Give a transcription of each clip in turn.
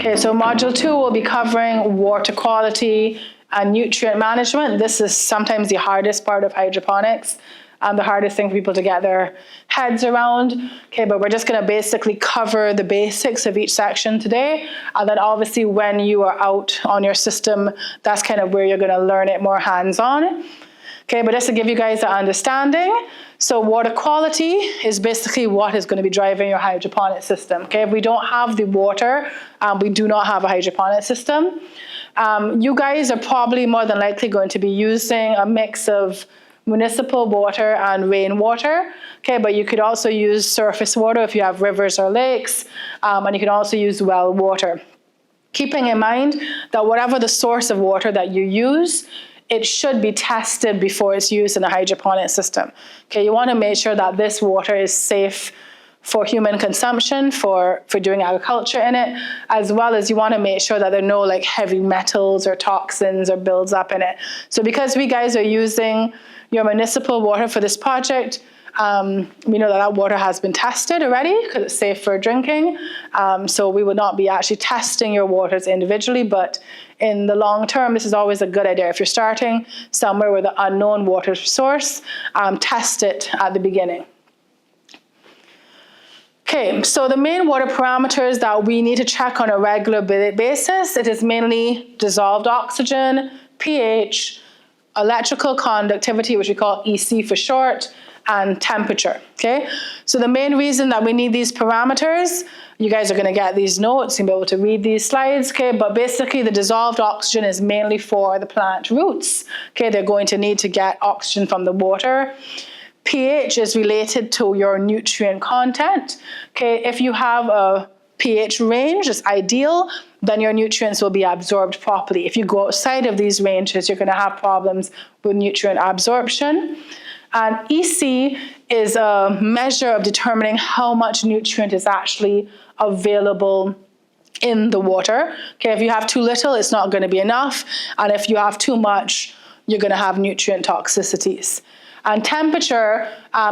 Okay, so module 2 will be covering water quality and nutrient management. This is sometimes the hardest part of hydroponics, the hardest thing for people to get their heads around. Okay, but we're just going to basically cover the basics of each section today. And then obviously when you are out on your system, that's kind of where you're going to learn it more hands-on. Okay, but just to give you guys an understanding, so water quality is basically what is going to be driving your hydroponic system. Okay, if we don't have the water, we do not have a hydroponic system. You guys are probably more than likely going to be using a mix of municipal water and rainwater. Okay, but you could also use surface water if you have rivers or lakes, and you can also use well water. Keeping in mind that whatever the source of water that you use, it should be tested before it's used in a hydroponic system. Okay, you want to make sure that this water is safe for human consumption, for doing agriculture in it, as well as you want to make sure that there are no like heavy metals or toxins or builds up in it. So because we guys are using your municipal water for this project, we know that water has been tested already because it's safe for drinking. So we will not be actually testing your waters individually, but in the long term, this is always a good idea. If you're starting somewhere with an unknown water source, test it at the beginning. Okay, so the main water parameters that we need to check on a regular basis, it is mainly dissolved oxygen, pH, electrical conductivity, which we call EC for short, and temperature, okay? So the main reason that we need these parameters, you guys are gonna get these notes, you'll be able to read these slides, okay? But basically the dissolved oxygen is mainly for the plant roots, okay? They're going to need to get oxygen from the water. pH is related to your nutrient content, okay? If you have a pH range, it's ideal, then your nutrients will be absorbed properly. If you go outside of these ranges, you're gonna have problems with nutrient absorption. And EC is a measure of determining how much nutrient is actually available in the water. Okay, if you have too little, it's not going to be enough. And if you have too much, you're going to have nutrient toxicities. And temperature,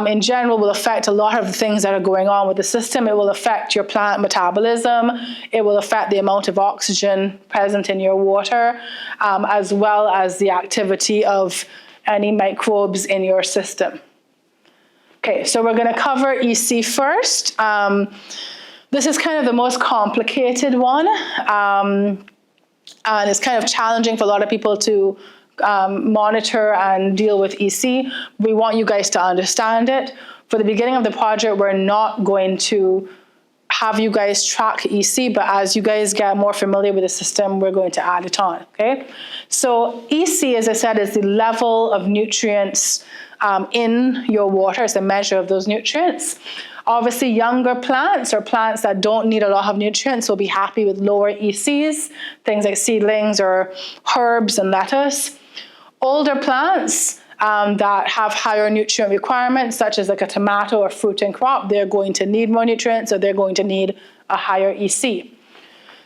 in general, will affect a lot of the things that are going on with the system. It will affect your plant metabolism. It will affect the amount of oxygen present in your water, as well as the activity of any microbes in your system. Okay, so we're going to cover EC first. This is kind of the most complicated one, and it's kind of challenging for a lot of people to monitor and deal with EC. We want you guys to understand it. For the beginning of the project, we're not going to have you guys track EC, but as you guys get more familiar with the system, we're going to add it on, okay? So EC, as I said, is the level of nutrients in your water. It's a measure of those nutrients. Obviously, younger plants or plants that don't need a lot of nutrients will be happy with lower ECs, things like seedlings or herbs and lettuce. Older plants that have higher nutrient requirements, such as like a tomato or fruiting crop, they're going to need more nutrients, so they're going to need a higher EC.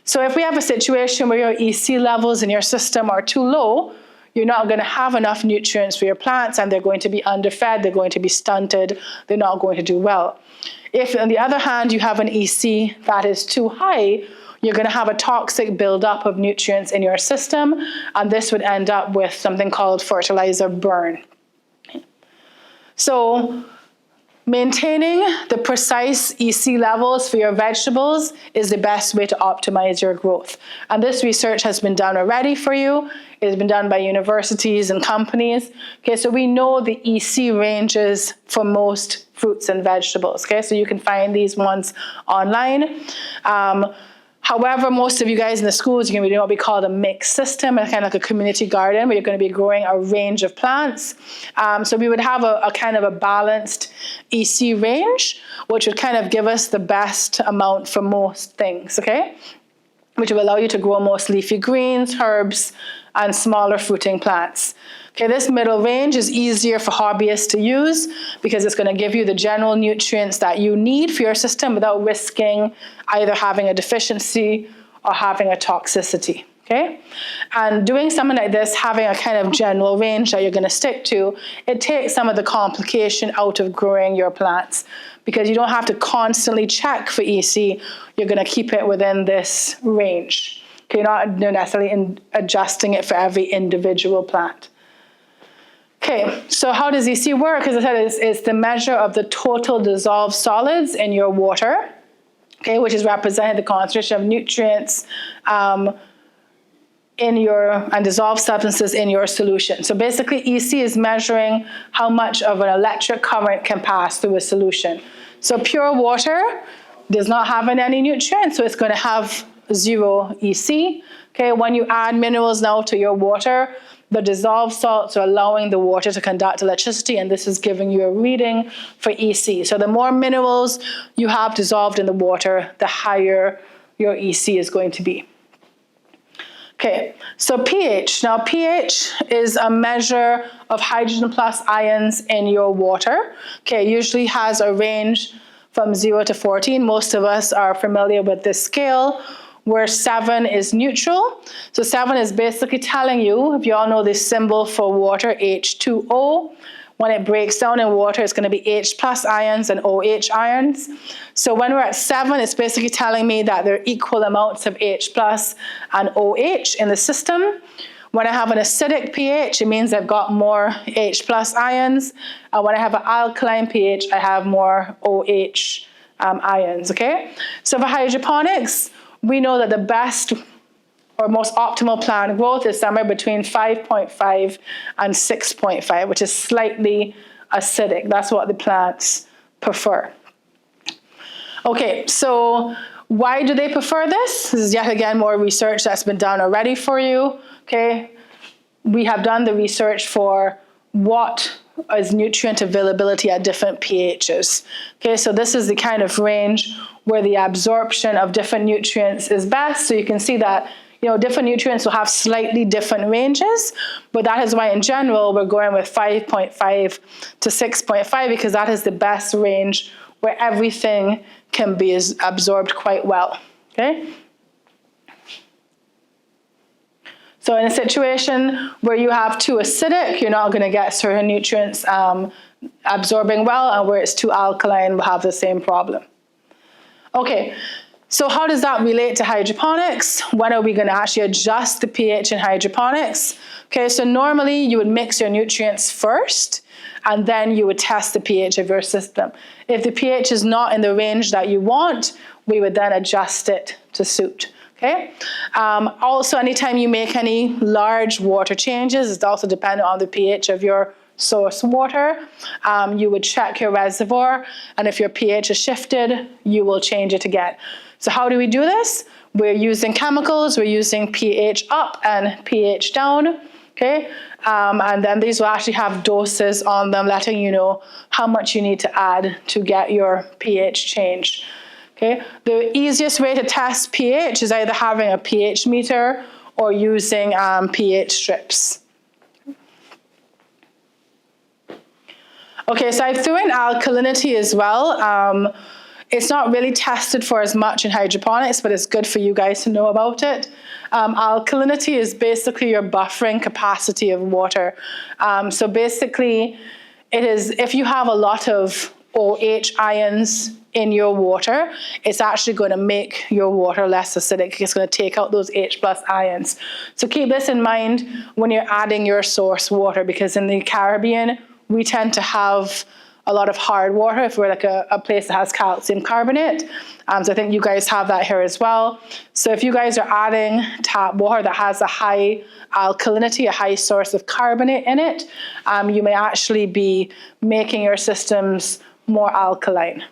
So if we have a situation where your EC levels in your system are too low, you're not going to have enough nutrients for your plants, and they're going to be underfed, they're going to be stunted, they're not going to do well. If, on the other hand, you have an EC that is too high, you're going to have a toxic buildup of nutrients in your system, and this would end up with something called fertilizer burn. So maintaining the precise EC levels for your vegetables is the best way to optimize your growth. And this research has been done already for you. It's been done by universities and companies. Okay, so we know the EC ranges for most fruits and vegetables. Okay, so you can find these ones online. However, most of you guys in the schools, you're going to be doing what we call a mixed system, kind of like a community garden, where you're going to be growing a range of plants. So we would have a kind of a balanced EC range, which would kind of give us the best amount for most things, okay? Which will allow you to grow most leafy greens, herbs, and smaller fruiting plants. Okay, this middle range is easier for hobbyists to use because it's going to give you the general nutrients that you need for your system without risking either having a deficiency or having a toxicity. Okay, and doing something like this, having a kind of general range that you're going to stick to, it takes some of the complication out of growing your plants, because you don't have to constantly check for EC. You're going to keep it within this range. Okay, you're not necessarily adjusting it for every individual plant. Okay, so how does EC work? As I said, it's the measure of the total dissolved solids in your water, okay, which is representing the concentration of nutrients and dissolved substances in your solution. So basically, EC is measuring how much of an electric current can pass through a solution. So pure water does not have any nutrients, so it's going to have 0 EC. Okay, when you add minerals now to your water, the dissolved salts are allowing the water to conduct electricity, and this is giving you a reading for EC. So the more minerals you have dissolved in the water, the higher your EC is going to be. Okay, so pH. Now pH is a measure of hydrogen plus ions in your water. Okay, it usually has a range from 0 to 14. Most of us are familiar with this scale, where 7 is neutral. So 7 is basically telling you, if you all know this symbol for water, H2O, when it breaks down in water, it's going to be H plus ions and OH ions. So when we're at 7, it's basically telling me that there are equal amounts of H plus and OH in the system. When I have an acidic pH, it means I've got more H plus ions. And when I have an alkaline pH, I have more OH ions, okay? So for hydroponics, we know that the best or most optimal plant growth is somewhere between 5.5 and 6.5, which is slightly acidic. That's what the plants prefer. Okay, so why do they prefer this? This is yet again more research that's been done already for you. Okay, we have done the research for what is nutrient availability at different pHs. Okay, so this is the kind of range where the absorption of different nutrients is best. So you can see that, you know, different nutrients will have slightly different ranges, but that is why in general we're going with 5.5 to 6.5, because that is the best range where everything can be absorbed quite well. Okay. So in a situation where you have too acidic, you're not going to get certain nutrients absorbing well, and where it's too alkaline, we'll have the same problem. Okay, so how does that relate to hydroponics? When are we going to actually adjust the pH in hydroponics? Okay, so normally you would mix your nutrients first, and then you would test the pH of your system. If the pH is not in the range that you want, we would then adjust it to suit. Okay. Also, anytime you make any large water changes, it's also dependent on the pH of your source water. You would check your reservoir, and if your pH is shifted, you will change it again. So how do we do this? We're using chemicals, we're using pH up and pH down. Okay, and then these will actually have doses on them, letting you know how much you need to add to get your pH change. Okay, the easiest way to test pH is either having a pH meter or using pH strips. Okay, so I threw in alkalinity as well. It's not really tested for as much in hydroponics, but it's good for you guys to know about it. Alkalinity is basically your buffering capacity of water. So basically, it is if you have a lot of OH ions in your water, it's actually going to make your water less acidic. It's going to take out those H plus ions. So keep this in mind when you're adding your source water, because in the Caribbean, we tend to have a lot of hard water if we're like a place that has calcium carbonate. So I think you guys have that here as well. So if you guys are adding tap water that has a high alkalinity, a high source of carbonate in it, you may actually be making your systems more alkaline.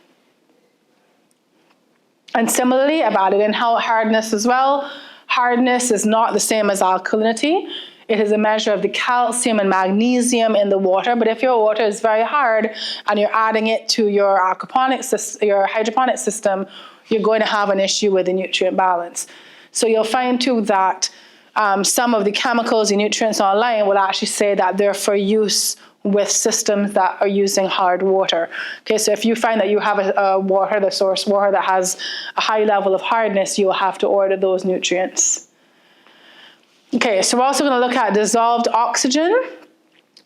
And similarly, I've added in hardness as well. Hardness is not the same as alkalinity. It is a measure of the calcium and magnesium in the water, but if your water is very hard and you're adding it to your hydroponic system, you're going to have an issue with the nutrient balance. So you'll find too that some of the chemicals and nutrients online will actually say that they're for use with systems that are using hard water. Okay, so if you find that you have the source water that has a high level of hardness, you'll have to order those nutrients. Okay, so we're also going to look at dissolved oxygen.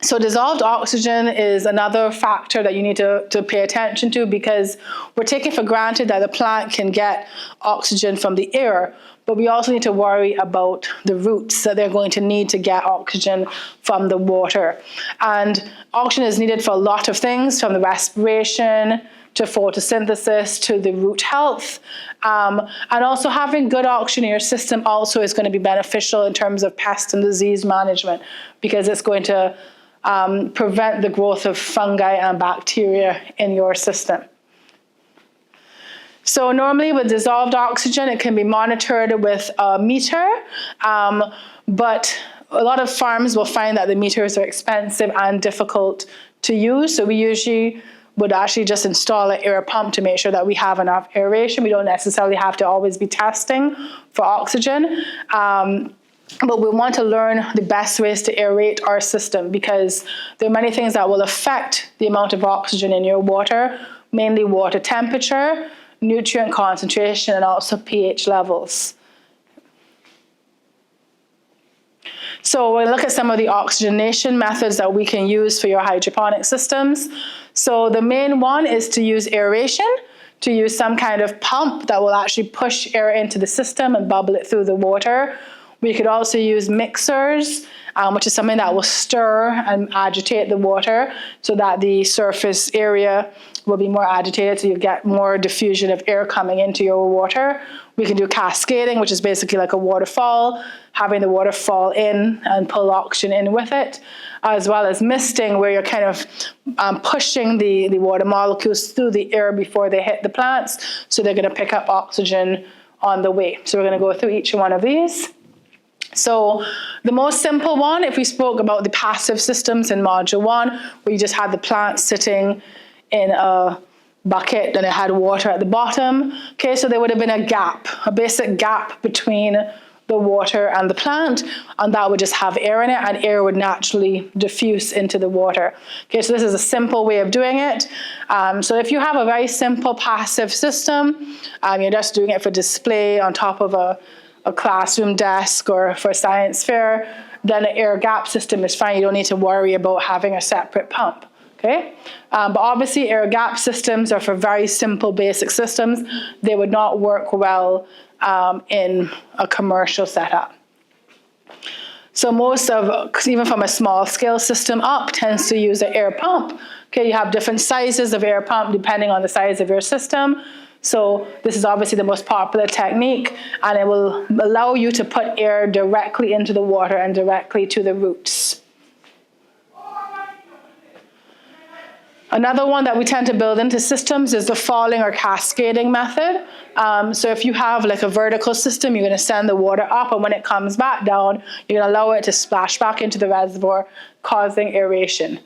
So dissolved oxygen is another factor that you need to pay attention to, because we're taking for granted that the plant can get oxygen from the air, but we also need to worry about the roots that they're going to need to get oxygen from the water. And oxygen is needed for a lot of things, from the respiration to photosynthesis to the root health. And also having good oxygen in your system also is going to be beneficial in terms of pest and disease management, because it's going to prevent the growth of fungi and bacteria in your system. So normally with dissolved oxygen, it can be monitored with a meter, but a lot of farms will find that the meters are expensive and difficult to use. So we usually would actually just install an air pump to make sure that we have enough aeration. We don't necessarily have to always be testing for oxygen. But we want to learn the best ways to aerate our system, because there are many things that will affect the amount of oxygen in your water, mainly water temperature, nutrient concentration, and also pH levels. So we'll look at some of the oxygenation methods that we can use for your hydroponic systems. So the main one is to use aeration, to use some kind of pump that will actually push air into the system and bubble it through the water. We could also use mixers, which is something that will stir and agitate the water so that the surface area will be more agitated, so you get more diffusion of air coming into your water. We can do cascading, which is basically like a waterfall, having the water fall in and pull oxygen in with it, as well as misting, where you're kind of pushing the water molecules through the air before they hit the plants, so they're going to pick up oxygen on the way. So we're going to go through each one of these. So the most simple one, if we spoke about the passive systems in module 1, where you just had the plant sitting in a bucket and it had water at the bottom. Okay, so there would have been a gap, a basic gap between the water and the plant, and that would just have air in it, and air would naturally diffuse into the water. Okay, so this is a simple way of doing it. So if you have a very simple passive system, you're just doing it for display on top of a classroom desk or for a science fair, then an air gap system is fine. You don't need to worry about having a separate pump. Okay? But obviously air gap systems are for very simple basic systems. They would not work well in a commercial setup. So most of, even from a small scale system up, tends to use an air pump. Okay, you have different sizes of air pump depending on the size of your system. So this is obviously the most popular technique, and it will allow you to put air directly into the water and directly to the roots. Another one that we tend to build into systems is the falling or cascading method. So if you have like a vertical system, you're going to send the water up, and when it comes back down, you're going to allow it to splash back into the reservoir, causing aeration.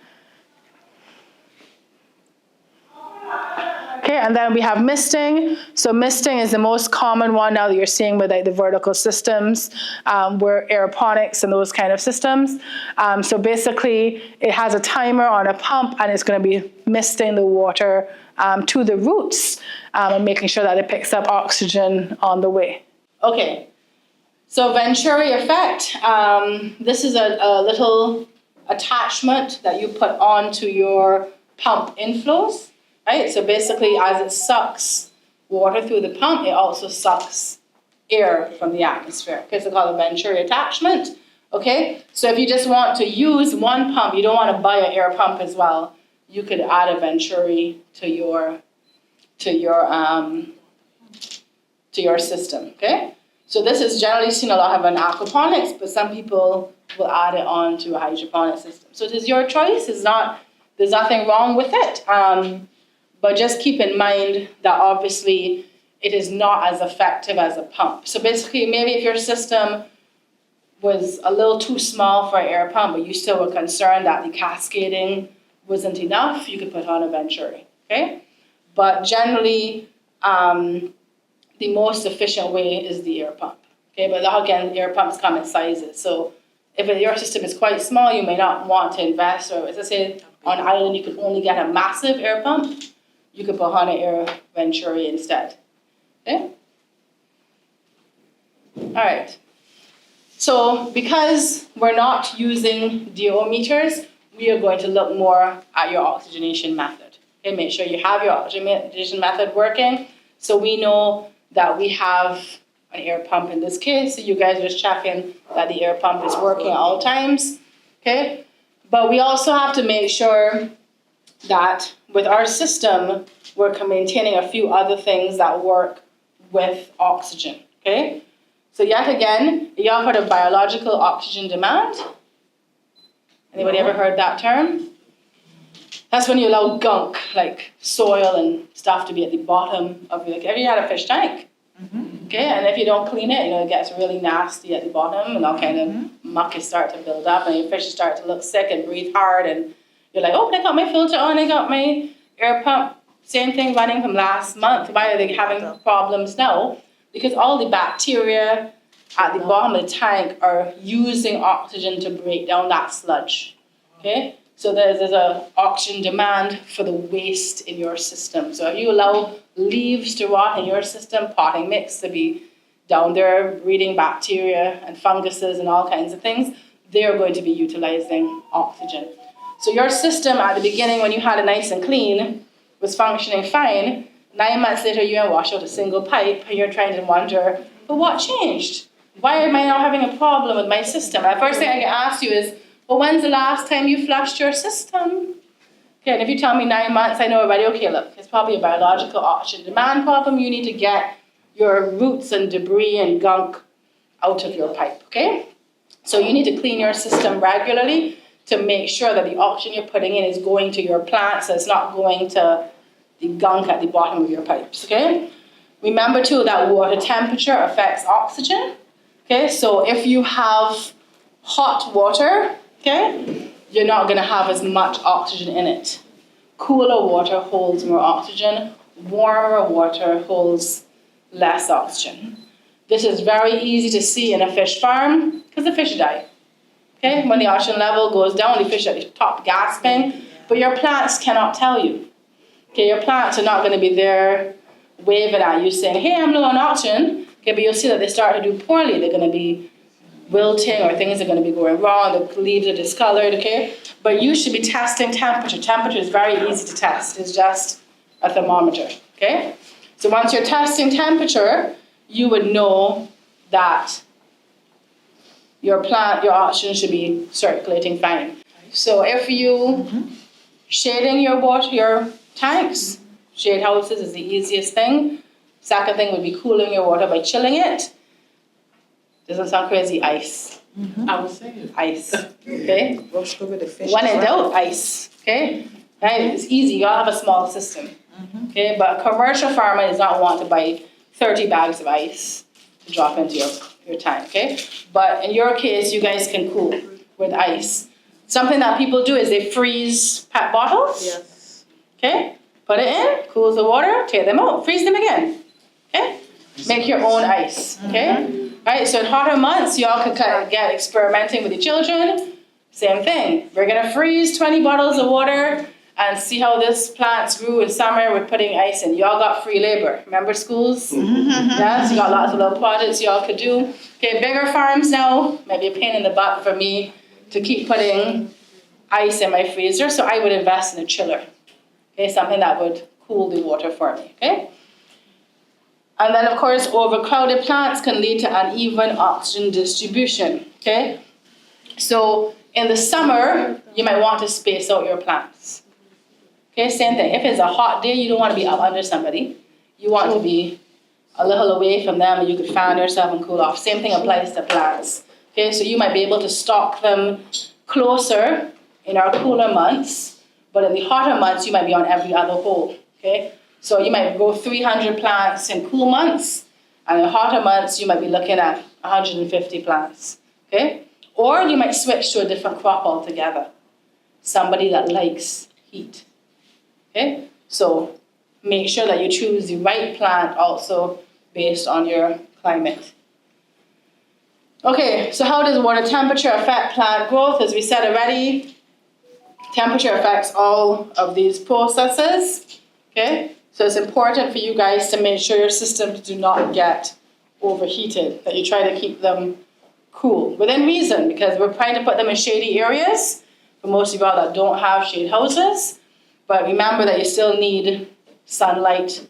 Okay, and then we have misting. So misting is the most common one now that you're seeing with like the vertical systems, where aeroponics and those kind of systems. So basically, it has a timer on a pump, and it's going to be misting the water to the roots and making sure that it picks up oxygen on the way. Okay, so Venturi effect. This is a little attachment that you put onto your pump inflows. Right? So basically, as it sucks water through the pump, it also sucks air from the atmosphere. Okay, so it's called a Venturi attachment. Okay, so if you just want to use one pump, you don't want to buy an air pump as well, you could add a Venturi to your system. Okay, so this is generally seen a lot of in aquaponics, but some people will add it on to a hydroponic system. So it is your choice. There's nothing wrong with it. But just keep in mind that obviously it is not as effective as a pump. So basically, maybe if your system was a little too small for an air pump, but you still were concerned that the cascading wasn't enough, you could put on a Venturi, okay? But generally, the most efficient way is the air pump, okay? But again, air pumps come in sizes. So if your system is quite small, you may not want to invest, or as I say, on island, you could only get a massive air pump. You could put on an air Venturi instead. Okay? All right. So because we're not using DO meters, we are going to look more at your oxygenation method. Okay, make sure you have your oxygenation method working. So we know that we have an air pump in this case. So you guys are just checking that the air pump is working at all times. Okay, but we also have to make sure that with our system, we're maintaining a few other things that work with oxygen. Okay, so yet again, y'all heard of biological oxygen demand? Anybody ever heard that term? That's when you allow gunk, like soil and stuff, to be at the bottom of your, have you had a fish tank? Okay, and if you don't clean it, it gets really nasty at the bottom, and all kind of muck is start to build up, and your fish start to look sick and breathe hard, and you're like, oh, I got my filter on, I got my air pump, same thing running from last month. Why are they having problems now? Because all the bacteria at the bottom of the tank are using oxygen to break down that sludge. Okay, so there's an oxygen demand for the waste in your system. So if you allow leaves to rot in your system, potting mix to be down there breeding bacteria and funguses and all kinds of things, they're going to be utilizing oxygen. So your system at the beginning, when you had it nice and clean, was functioning fine. 9 months later, you and wash out a single pipe, and you're trying to wonder, but what changed? Why am I now having a problem with my system? And the first thing I can ask you is, well, when's the last time you flushed your system? Okay, and if you tell me 9 months, I know already, okay, look, it's probably a biological oxygen demand problem. You need to get your roots and debris and gunk out of your pipe, okay? So you need to clean your system regularly to make sure that the oxygen you're putting in is going to your plants, so it's not going to the gunk at the bottom of your pipes, okay? Remember too that water temperature affects oxygen, okay? So if you have hot water, okay, you're not gonna have as much oxygen in it. Cooler water holds more oxygen, warmer water holds less oxygen. This is very easy to see in a fish farm because the fish die. Okay, when the oxygen level goes down, the fish at the top gasping, but your plants cannot tell you. Okay, your plants are not going to be there waving at you saying, hey, I'm low on oxygen. Okay, but you'll see that they start to do poorly. They're going to be wilting or things are going to be going wrong. The leaves are discolored, okay? But you should be testing temperature. Temperature is very easy to test. It's just a thermometer, okay? So once you're testing temperature, you would know that your plant, your oxygen should be circulating fine. So if you shading your water, your tanks, shade houses is the easiest thing. Second thing would be cooling your water by chilling it. Doesn't sound crazy, ice. I was saying. Ice, okay? Roast over the fish. When in doubt, ice, okay? Right? It's easy, you all have a small system, okay? But a commercial farmer does not want to buy 30 bags of ice to drop into your tank, okay? But in your case, you guys can cool with ice. Something that people do is they freeze PET bottles. Yes. Okay? Put it in, cools the water, take them out, freeze them again. Okay? Make your own ice. Okay? Right? So in hotter months, y'all could get experimenting with your children. Same thing. We're gonna freeze 20 bottles of water and see how this plants grew in summer with putting ice in. Y'all got free labor. Remember schools? Yes, you got lots of little projects y'all could do. Okay, bigger farms now, might be a pain in the butt for me to keep putting ice in my freezer, so I would invest in a chiller. Okay, something that would cool the water for me, okay? And then of course, overcrowded plants can lead to uneven oxygen distribution, okay? So in the summer, you might want to space out your plants. Okay, same thing. If it's a hot day, you don't want to be up under somebody. You want to be a little away from them and you could fan yourself and cool off. Same thing applies to plants. Okay, so you might be able to stock them closer in our cooler months, but in the hotter months, you might be on every other hole. Okay, so you might grow 300 plants in cool months, and in hotter months, you might be looking at 150 plants. Okay, or you might switch to a different crop altogether. Somebody that likes heat. Okay, so make sure that you choose the right plant also based on your climate. Okay, so how does water temperature affect plant growth? As we said already, temperature affects all of these processes. Okay, so it's important for you guys to make sure your systems do not get overheated, that you try to keep them cool, within reason, because we're trying to put them in shady areas, for most of y'all that don't have shade houses. But remember that you still need sunlight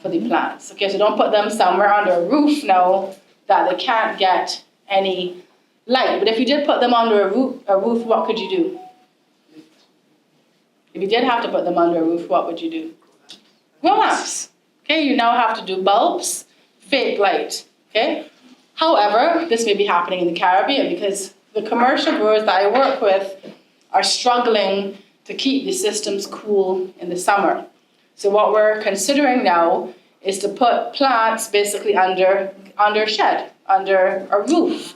for the plants. Okay, so don't put them somewhere under a roof now that they can't get any light. But if you did put them under a roof, what could you do? If you did have to put them under a roof, what would you do? Grow lamps. Okay, you now have to do bulbs, fake light. Okay. However, this may be happening in the Caribbean because the commercial growers that I work with are struggling to keep the systems cool in the summer. So what we're considering now is to put plants basically under a shed, under a roof,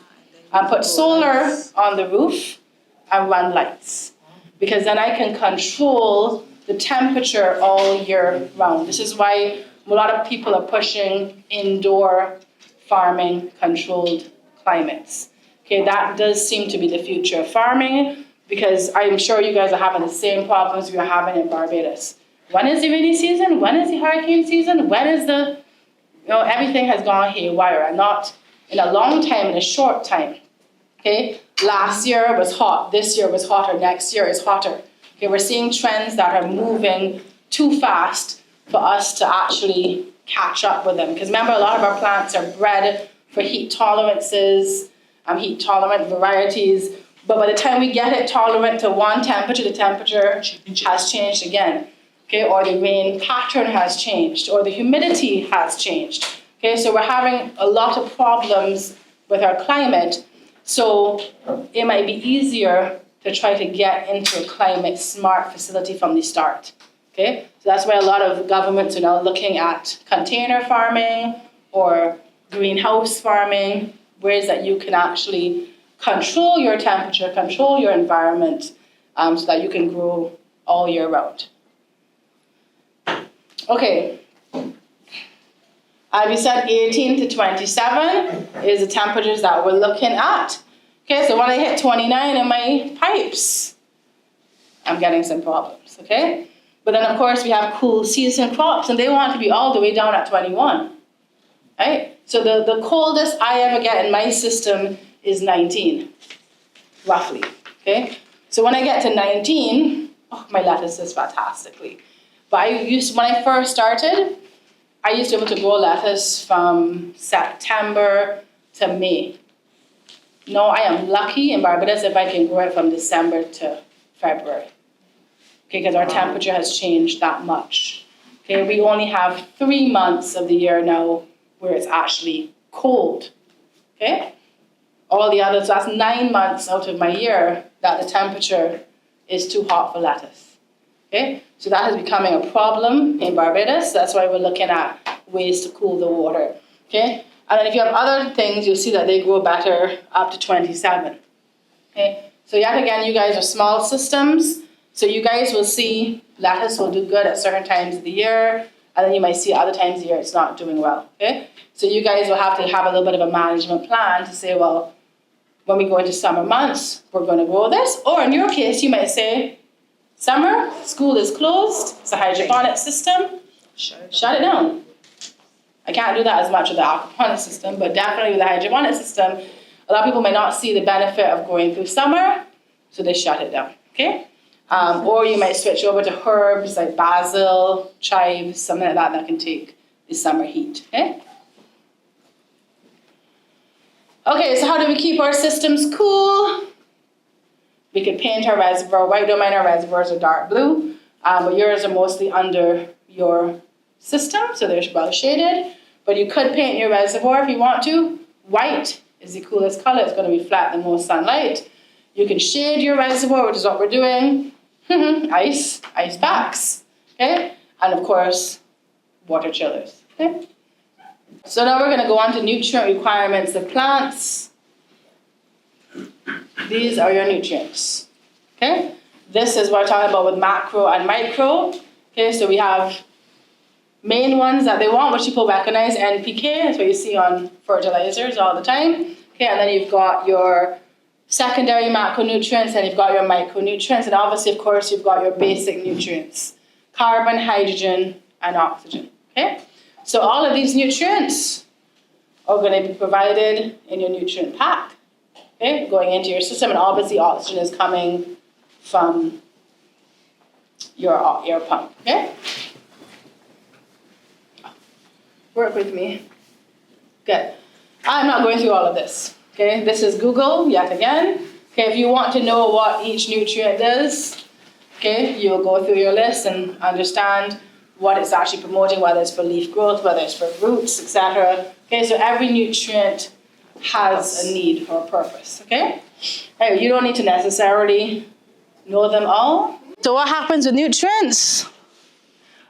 and put solar on the roof and run lights. Because then I can control the temperature all year round. This is why a lot of people are pushing indoor farming controlled climates. Okay, that does seem to be the future of farming, because I'm sure you guys are having the same problems we are having in Barbados. When is the rainy season? When is the hurricane season? When is everything has gone haywire, and not in a long time, in a short time. Okay, last year was hot, this year was hotter, next year is hotter. Okay, we're seeing trends that are moving too fast for us to actually catch up with them. Because remember, a lot of our plants are bred for heat tolerances, heat tolerant varieties. But by the time we get it tolerant to one temperature, the temperature has changed again. Okay, or the rain pattern has changed, or the humidity has changed. Okay, so we're having a lot of problems with our climate. So it might be easier to try to get into a climate smart facility from the start. Okay, so that's why a lot of governments are now looking at container farming or greenhouse farming, ways that you can actually control your temperature, control your environment, so that you can grow all year round. Okay, we said 18 to 27 is the temperatures that we're looking at. Okay, so when I hit 29 in my pipes, I'm getting some problems, okay? But then, of course, we have cool season crops, and they want to be all the way down at 21, right? So the coldest I ever get in my system is 19, roughly, okay? So when I get to 19, my lettuce is fantastically. But when I first started, I used to be able to grow lettuce from September to May. No, I am lucky in Barbados if I can grow it from December to February. Okay, because our temperature has changed that much. Okay, we only have 3 months of the year now where it's actually cold. Okay? All the others, so that's 9 months out of my year that the temperature is too hot for lettuce. Okay? So that is becoming a problem in Barbados. That's why we're looking at ways to cool the water. Okay? And then if you have other things, you'll see that they grow better up to 27. Okay? So yet again, you guys are small systems. So you guys will see lettuce will do good at certain times of the year, and then you might see other times of the year it's not doing well, okay? So you guys will have to have a little bit of a management plan to say, well, when we go into summer months, we're going to grow this. Or in your case, you might say, summer, school is closed, it's a hydroponics system, shut it down. I can't do that as much with the aquaponics system, but definitely with the hydroponics system, a lot of people might not see the benefit of going through summer, so they shut it down, okay? Or you might switch over to herbs like basil, chives, something like that can take the summer heat, okay? Okay, so how do we keep our systems cool? We could paint our reservoir white. Don't mind our reservoirs are dark blue, but yours are mostly under your system, so they're well shaded. But you could paint your reservoir if you want to. White is the coolest color. It's going to reflect the most sunlight. You can shade your reservoir, which is what we're doing. Ice packs, okay? And of course, water chillers, okay? So now we're going to go on to nutrient requirements of plants. These are your nutrients, okay? This is what we're talking about with macro and micro, okay? So we have main ones that they want, which people recognize, NPK, that's what you see on fertilizers all the time, okay? And then you've got your secondary macronutrients, and you've got your micronutrients, and obviously, of course, you've got your basic nutrients, carbon, hydrogen, and oxygen, okay? So all of these nutrients are going to be provided in your nutrient pack, okay, going into your system, and obviously oxygen is coming from your air pump, okay? Work with me. Good. I'm not going through all of this, okay? This is Google, yet again. Okay, if you want to know what each nutrient does, okay, you'll go through your list and understand what it's actually promoting, whether it's for leaf growth, whether it's for roots, etc. Okay, so every nutrient has a need or a purpose, okay? Hey, you don't need to necessarily know them all. So what happens with nutrients?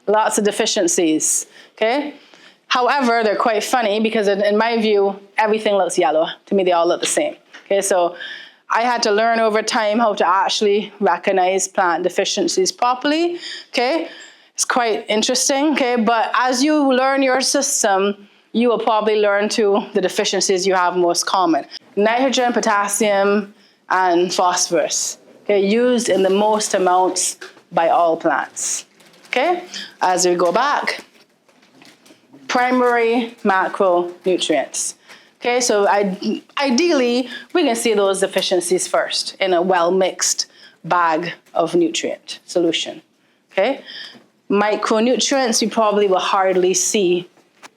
Lots of deficiencies, okay? However, they're quite funny because in my view, everything looks yellow. To me, they all look the same, okay? So I had to learn over time how to actually recognize plant deficiencies properly, okay? It's quite interesting, okay? But as you learn your system, you will probably learn to the deficiencies you have most common. Nitrogen, potassium, and phosphorus, okay? Used in the most amounts by all plants, okay? As we go back, primary macronutrients. Okay, so ideally, we can see those deficiencies first in a well-mixed bag of nutrient solution, okay? Micronutrients, you probably will hardly see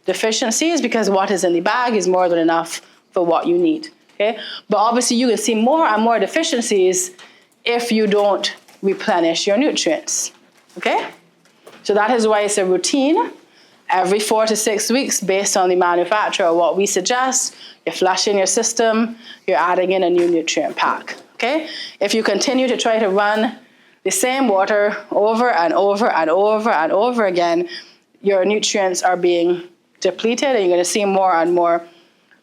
deficiencies because what is in the bag is more than enough for what you need, okay? But obviously, you can see more and more deficiencies if you don't replenish your nutrients, okay? So that is why it's a routine. Every 4 to 6 weeks, based on the manufacturer, what we suggest, you're flushing your system, you're adding in a new nutrient pack, okay? If you continue to try to run the same water over and over and over and over again, your nutrients are being depleted and you're gonna see more and more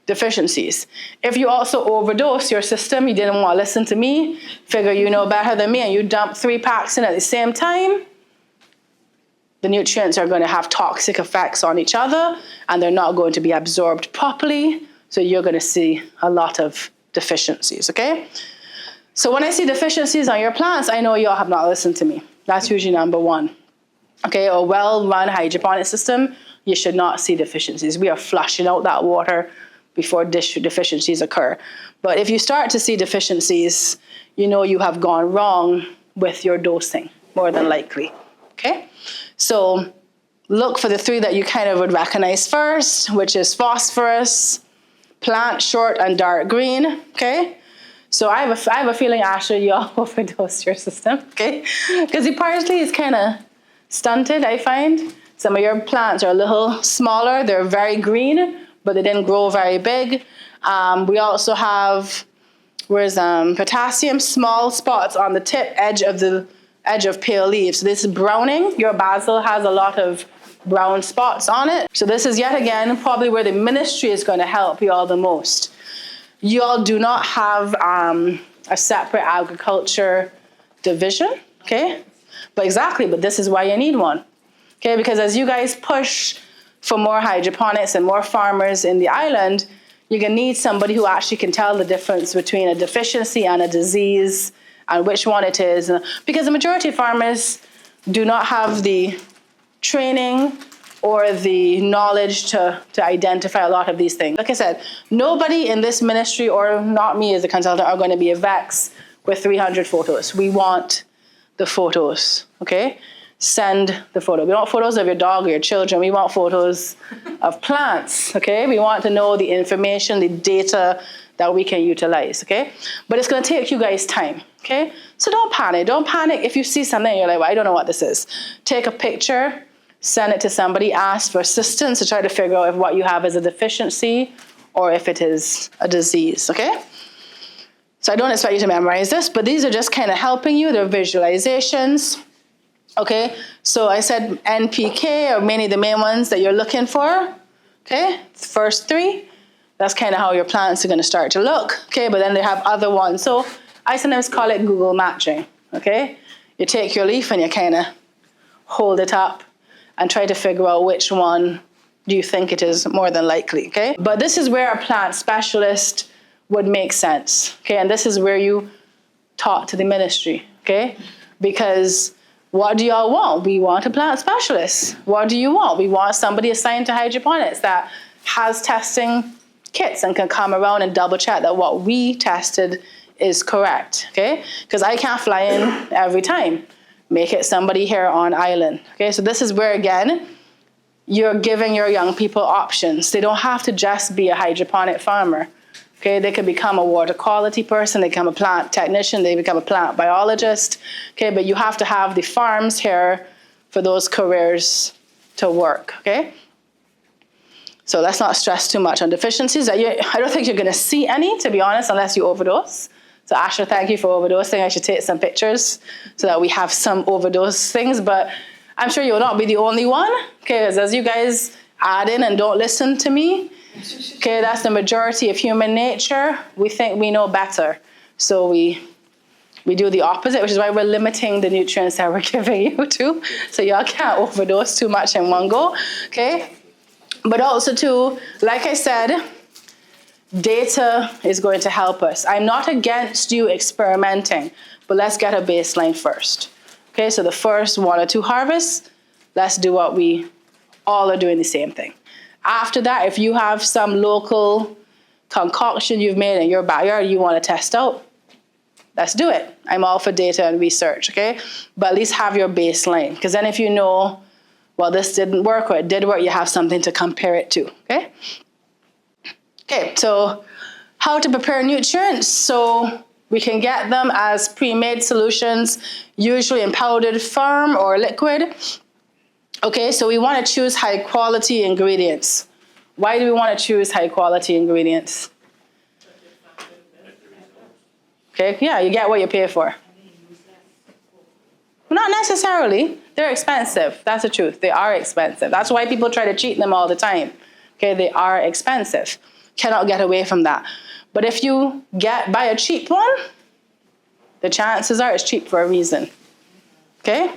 deficiencies. If you also overdose your system, you didn't wanna listen to me, figure you know better than me, and you dump 3 packs in at the same time, the nutrients are going to have toxic effects on each other and they're not going to be absorbed properly. So you're going to see a lot of deficiencies, okay? So when I see deficiencies on your plants, I know you all have not listened to me. That's usually number 1. Okay, a well-run hydroponic system, you should not see deficiencies. We are flushing out that water before deficiencies occur. But if you start to see deficiencies, you know you have gone wrong with your dosing, more than likely, okay? So look for the 3 that you kind of would recognize first, which is phosphorus, plant short and dark green, okay? So I have a feeling, Ashley, you all overdose your system, okay? Because the parsley is kind of stunted, I find. Some of your plants are a little smaller. They're very green, but they didn't grow very big. We also have, potassium, small spots on the tip edge of pale leaves. So this is browning. Your basil has a lot of brown spots on it. So this is yet again probably where the ministry is going to help you all the most. You all do not have a separate agriculture division, okay? But this is why you need one, okay? Because as you guys push for more hydroponics and more farmers in the island, you're going to need somebody who actually can tell the difference between a deficiency and a disease and which one it is. Because the majority of farmers do not have the training or the knowledge to identify a lot of these things. Like I said, nobody in this ministry, or not me as a consultant, are going to be a vex with 300 photos. We want the photos, okay? Send the photo. We want photos of your dog or your children. We want photos of plants, okay? We want to know the information, the data that we can utilize, okay? But it's going to take you guys time, okay? So don't panic. Don't panic if you see something and you're like, well, I don't know what this is. Take a picture, send it to somebody, ask for assistance to try to figure out if what you have is a deficiency or if it is a disease, okay? So I don't expect you to memorize this, but these are just kind of helping you. They're visualizations, okay? So I said NPK are mainly the main ones that you're looking for, okay? First 3. That's kind of how your plants are going to start to look, okay? But then they have other ones. So I sometimes call it Google matching, okay? You take your leaf and you kind of hold it up and try to figure out which one do you think it is more than likely, okay? But this is where a plant specialist would make sense, okay? And this is where you talk to the ministry, okay? Because what do y'all want? We want a plant specialist. What do you want? We want somebody assigned to hydroponics that has testing kits and can come around and double check that what we tested is correct, okay? Because I can't fly in every time. Make it somebody here on island, okay? So this is where, again, you're giving your young people options. They don't have to just be a hydroponic farmer, okay? They could become a water quality person, they become a plant technician, they become a plant biologist, okay? But you have to have the farms here for those careers to work, okay? So let's not stress too much on deficiencies. I don't think you're gonna see any, to be honest, unless you overdose. So Asher, thank you for overdosing. I should take some pictures so that we have some overdose things, but I'm sure you'll not be the only one, okay? As you guys add in and don't listen to me, okay, that's the majority of human nature. We think we know better. So we do the opposite, which is why we're limiting the nutrients that we're giving you too. So y'all can't overdose too much in one go, okay? But also too, like I said, data is going to help us. I'm not against you experimenting, but let's get a baseline first. Okay, so the first 1 or 2 harvests, let's do what we all are doing the same thing. After that, if you have some local concoction you've made in your backyard you want to test out, let's do it. I'm all for data and research, okay? But at least have your baseline, because then if you know, well, this didn't work or it did work, you have something to compare it to, okay? Okay, so how to prepare nutrients. So we can get them as pre-made solutions, usually in powdered form or liquid. Okay, so we want to choose high quality ingredients. Why do we want to choose high quality ingredients? Okay, yeah, you get what you pay for. Not necessarily. They're expensive. That's the truth. They are expensive. That's why people try to cheat them all the time. Okay, they are expensive. Cannot get away from that. But if you buy a cheap one, the chances are it's cheap for a reason. Okay?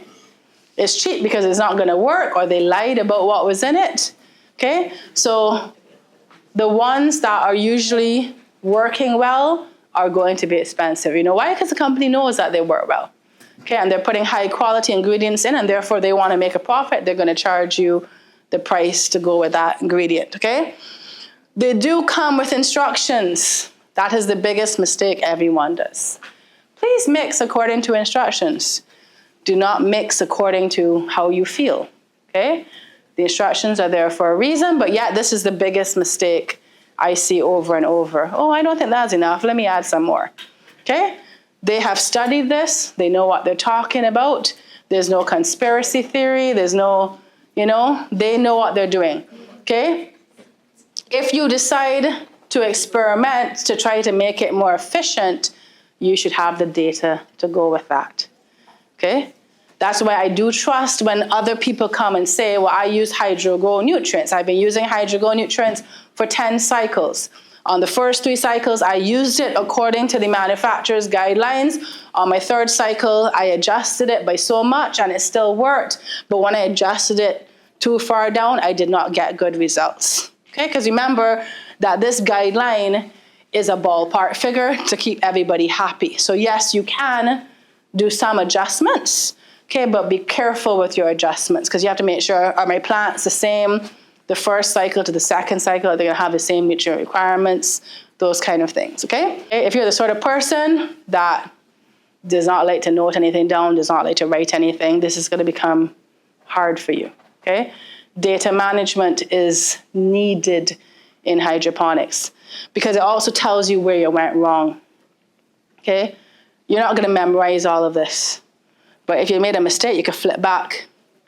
It's cheap because it's not going to work or they lied about what was in it. Okay? So the ones that are usually working well are going to be expensive. You know why? Because the company knows that they work well. Okay, and they're putting high quality ingredients in and therefore they want to make a profit. They're going to charge you the price to go with that ingredient. Okay? They do come with instructions. That is the biggest mistake everyone does. Please mix according to instructions. Do not mix according to how you feel, okay? The instructions are there for a reason, but yet this is the biggest mistake I see over and over. Oh, I don't think that's enough. Let me add some more, okay? They have studied this. They know what they're talking about. There's no conspiracy theory. There's no, they know what they're doing, okay? If you decide to experiment to try to make it more efficient, you should have the data to go with that, okay? That's why I do trust when other people come and say, well, I use HydroGo nutrients. I've been using HydroGo nutrients for 10 cycles. On the first 3 cycles, I used it according to the manufacturer's guidelines. On my 3rd cycle, I adjusted it by so much and it still worked. But when I adjusted it too far down, I did not get good results. Okay, because remember that this guideline is a ballpark figure to keep everybody happy. So yes, you can do some adjustments, okay, but be careful with your adjustments because you have to make sure, are my plants the same the first cycle to the second cycle? Are they gonna have the same nutrient requirements? Those kind of things, okay? If you're the sort of person that does not like to note anything down, does not like to write anything, this is gonna become hard for you, okay? Data management is needed in hydroponics because it also tells you where you went wrong, okay? You're not gonna memorize all of this, but if you made a mistake, you can flip back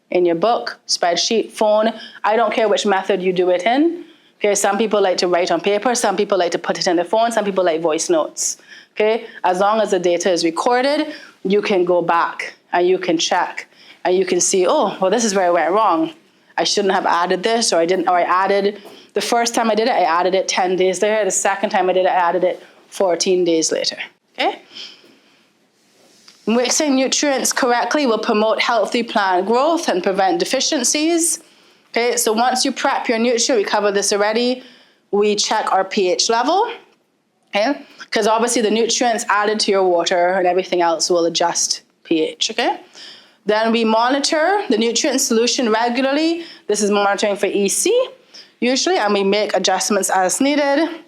in your book, spreadsheet, phone. I don't care which method you do it in, okay? Some people like to write on paper, some people like to put it in their phone, some people like voice notes, okay? As long as the data is recorded, you can go back and you can check and you can see, oh, well, this is where I went wrong. I shouldn't have added this, or I added, the first time I did it, I added it 10 days later. The second time I did it, I added it 14 days later, okay? Mixing nutrients correctly will promote healthy plant growth and prevent deficiencies, okay? So once you prep your nutrient, we covered this already, we check our pH level, okay? Because obviously the nutrients added to your water and everything else will adjust pH, okay? Then we monitor the nutrient solution regularly. This is monitoring for EC. usually, and we make adjustments as needed.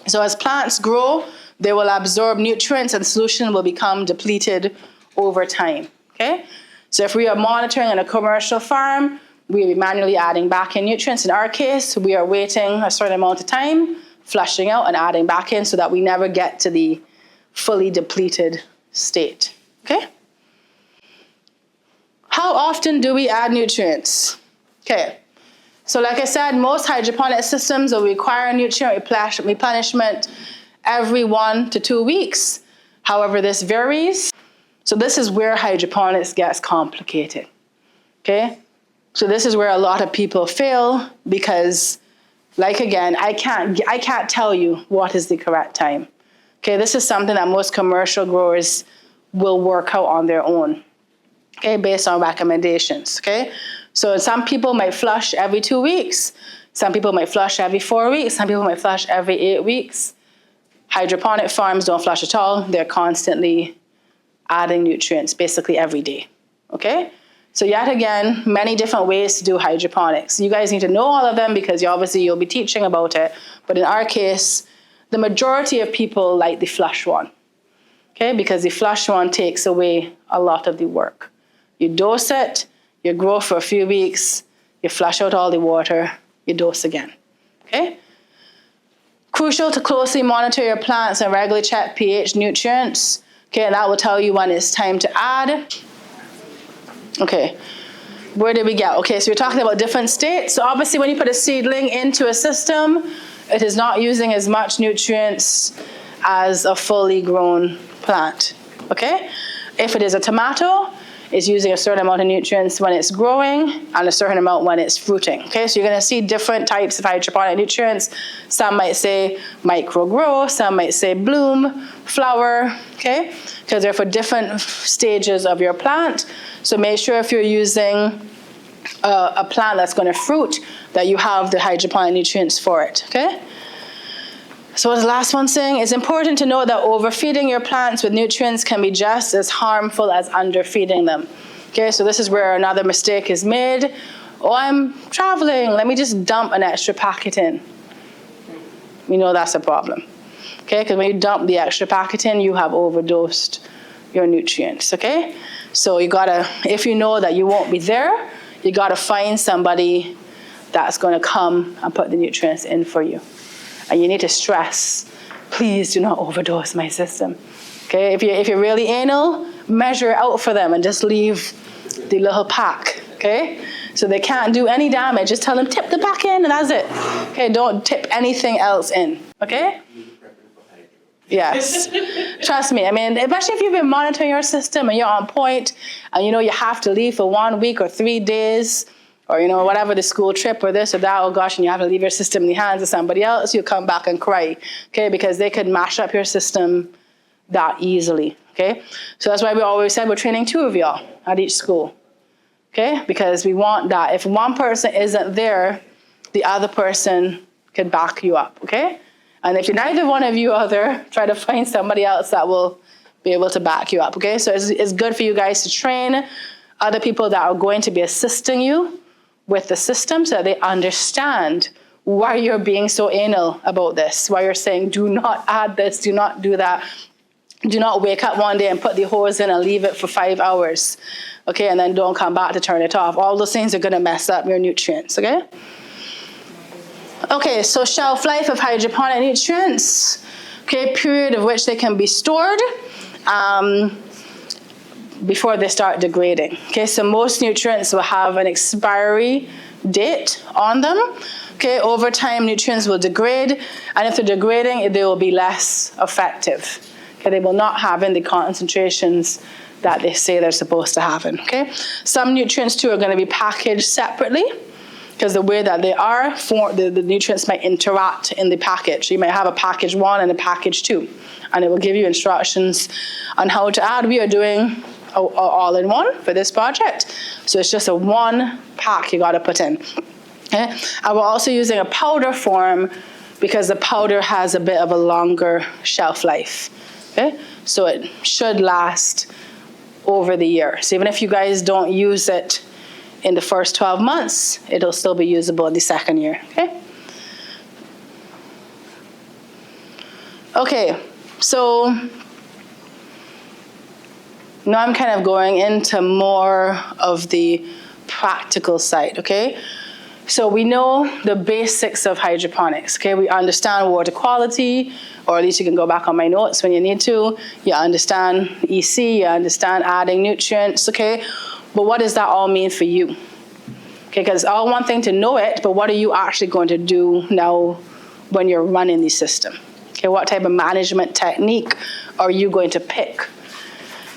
So as plants grow, they will absorb nutrients and solution will become depleted over time, okay? So if we are monitoring in a commercial farm, we'll be manually adding back in nutrients. In our case, we are waiting a certain amount of time, flushing out and adding back in so that we never get to the fully depleted state, okay? How often do we add nutrients? Okay, so like I said, most hydroponic systems will require nutrient replenishment every 1 to 2 weeks. However, this varies. So this is where hydroponics gets complicated, okay? So this is where a lot of people fail because, like again, I can't tell you what is the correct time. Okay, this is something that most commercial growers will work out on their own, okay, based on recommendations, okay? So some people might flush every 2 weeks. Some people might flush every 4 weeks. Some people might flush every 8 weeks. Hydroponic farms don't flush at all. They're constantly adding nutrients basically every day, okay? So yet again, many different ways to do hydroponics. You guys need to know all of them because you'll be teaching about it. But in our case, the majority of people like the flush one, okay? Because the flush one takes away a lot of the work. You dose it, you grow for a few weeks, you flush out all the water, you dose again, okay? Crucial to closely monitor your plants and regularly check pH, nutrients, okay? And that will tell you when it's time to add. Okay, where did we get? Okay, so we're talking about different states. So obviously when you put a seedling into a system, it is not using as much nutrients as a fully grown plant, okay? If it is a tomato, it's using a certain amount of nutrients when it's growing and a certain amount when it's fruiting, okay? So you're gonna see different types of hydroponic nutrients. Some might say micro grow, some might say bloom, flower, okay? Because they're for different stages of your plant. So make sure if you're using a plant that's gonna fruit, that you have the hydroponic nutrients for it, okay? So what's the last one saying? It's important to know that overfeeding your plants with nutrients can be just as harmful as underfeeding them. Okay, so this is where another mistake is made. Oh, I'm traveling, let me just dump an extra packet in. We know that's a problem. Okay, because when you dump the extra packet in, you have overdosed your nutrients, okay? So you gotta, if you know that you won't be there, you gotta find somebody that's gonna come and put the nutrients in for you. And you need to stress, please do not overdose my system. Okay, if you're really anal, measure out for them and just leave the little pack, okay? So they can't do any damage, just tell them tip the pack in and that's it. Okay, don't tip anything else in, okay? Yes, trust me. I mean, especially if you've been monitoring your system and you're on point and you know you have to leave for 1 week or 3 days, or you know, whatever, the school trip or this or that, oh gosh, and you have to leave your system in the hands of somebody else, you'll come back and cry, okay? Because they could mash up your system that easily, okay? So that's why we always said we're training 2 of y'all at each school, okay? Because we want that. If one person isn't there, the other person could back you up, okay? And if neither one of you are there, try to find somebody else that will be able to back you up, okay? So it's good for you guys to train other people that are going to be assisting you with the system so that they understand why you're being so anal about this, why you're saying, do not add this, do not do that. Do not wake up one day and put the hose in and leave it for 5 hours, okay, and then don't come back to turn it off. All those things are gonna mess up your nutrients, okay? Okay, so shelf life of hydroponic nutrients, okay, period of which they can be stored before they start degrading. Okay, so most nutrients will have an expiry date on them. Okay, over time nutrients will degrade, and if they're degrading, they will be less effective. Okay, they will not have in the concentrations that they say they're supposed to have in. Okay, some nutrients too are going to be packaged separately because the way that they are, the nutrients might interact in the package. You might have a package 1 and a package 2, and it will give you instructions on how to add. We are doing all in one for this project, so it's just a 1 pack you got to put in. Okay, and we're also using a powder form because the powder has a bit of a longer shelf life. Okay, so it should last over the year. So even if you guys don't use it in the first 12 months, it'll still be usable in the second year. Okay. Okay, so now I'm kind of going into more of the practical side, okay? So we know the basics of hydroponics, okay? We understand water quality, or at least you can go back on my notes when you need to. You understand EC, you understand adding nutrients, okay? But what does that all mean for you? Okay, because it's all one thing to know it, but what are you actually going to do now when you're running the system? Okay, what type of management technique are you going to pick?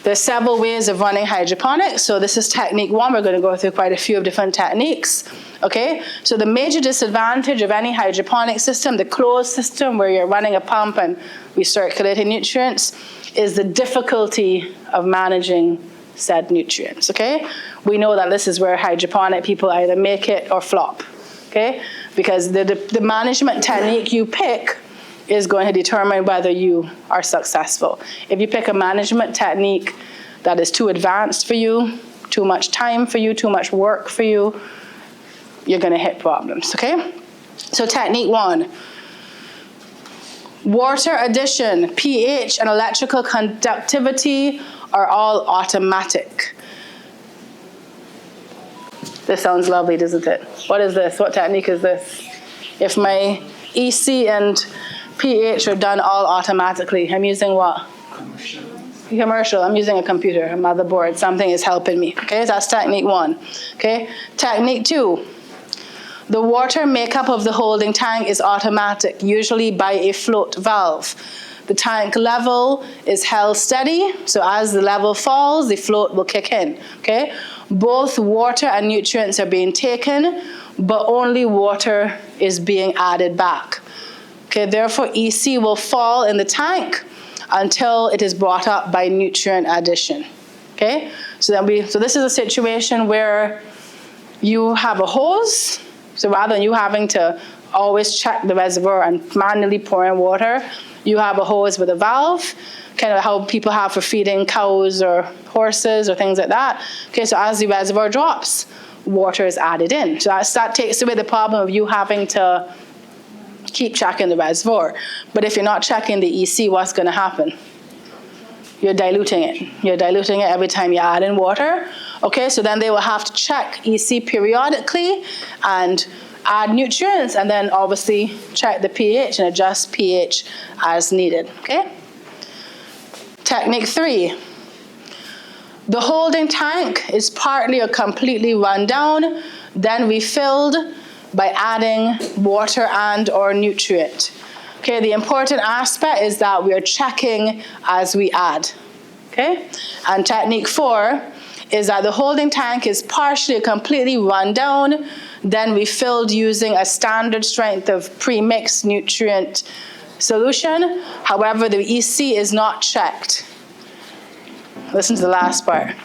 There's several ways of running hydroponics. So this is technique one. We're going to go through quite a few of different techniques. Okay, so the major disadvantage of any hydroponic system, the closed system where you're running a pump and recirculating nutrients, is the difficulty of managing said nutrients. Okay, we know that this is where hydroponic people either make it or flop. Okay, because the management technique you pick is going to determine whether you are successful. If you pick a management technique that is too advanced for you, too much time for you, too much work for you, you're going to hit problems, okay? So technique one, water addition, pH, and electrical conductivity are all automatic. This sounds lovely, doesn't it? What is this? What technique is this? If my EC and pH are done all automatically, I'm using what? Commercial. I'm using a computer, a motherboard. Something is helping me. Okay, that's technique one. Okay, technique two. The water makeup of the holding tank is automatic, usually by a float valve. The tank level is held steady, so as the level falls, the float will kick in. Okay, both water and nutrients are being taken, but only water is being added back. Okay, therefore EC will fall in the tank until it is brought up by nutrient addition. Okay, so this is a situation where you have a hose, so rather than you having to always check the reservoir and manually pour in water, you have a hose with a valve, kind of how people have for feeding cows or horses or things like that. Okay, so as the reservoir drops, water is added in. So that takes away the problem of you having to keep checking the reservoir. But if you're not checking the EC, what's going to happen? You're diluting it. You're diluting it every time you add in water. Okay, so then they will have to check EC periodically and add nutrients, and then obviously check the pH and adjust pH as needed. Okay? Technique three. The holding tank is partly or completely run down, then refilled by adding water and or nutrient. Okay, the important aspect is that we are checking as we add. Okay, and technique four is that the holding tank is partially or completely run down, then refilled using a standard strength of pre-mixed nutrient solution. However, the EC is not checked. Listen to the last part.